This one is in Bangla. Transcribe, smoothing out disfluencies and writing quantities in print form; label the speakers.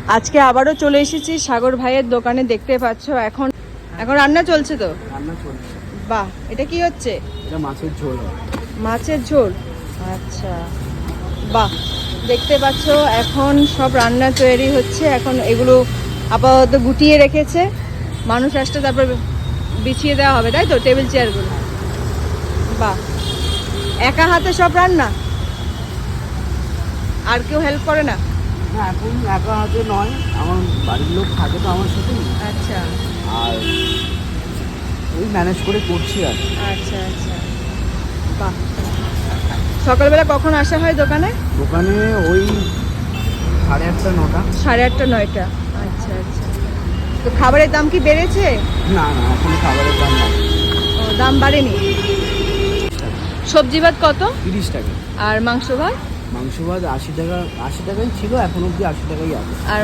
Speaker 1: আজকে আবারও চলে এসেছি সাগর ভাইয়ের দোকানে, দেখতে পাচ্ছ এখন এখন রান্না চলছে তো।
Speaker 2: রান্না চলছে।
Speaker 1: বাহ, এটা কি হচ্ছে?
Speaker 2: এটা মাছের ঝোল।
Speaker 1: মাছের ঝোল, আচ্ছা। বাহ, দেখতে পাচ্ছ এখন সব রান্না তৈরি হচ্ছে। এখন এগুলো আপাতত গুটিয়ে রেখেছে, মানুষ আসতে তারপর বিছিয়ে দেওয়া হবে, তাই তো? টেবিল চেয়ারগুলো। বাহ, একা হাতে সব রান্না, আর কেউ হেল্প করে না?
Speaker 2: না, এখন একা হাতে নয়, আমার বাড়ির লোক থাকে তো আমার সাথে।
Speaker 1: আচ্ছা
Speaker 2: আর ওই ম্যানেজ করে করছি আর কি।
Speaker 1: আচ্ছা আচ্ছা, বাহ। সকালবেলা কখন আসা হয় দোকানে?
Speaker 2: দোকানে ওই 8:30 9টা।
Speaker 1: 8:30 9টা, আচ্ছা আচ্ছা। তো খাবারের দাম কি বেড়েছে?
Speaker 2: না না, এখন খাবারের দাম না।
Speaker 1: ও, দাম বাড়েনি। সবজি ভাত কত?
Speaker 2: 30 টাকা।
Speaker 1: আর মাংস ভাত?
Speaker 2: মাংস ভাত 80 টাকা, 80 টাকাই ছিল, এখন অবধি 80 টাকাই আছে।
Speaker 1: আর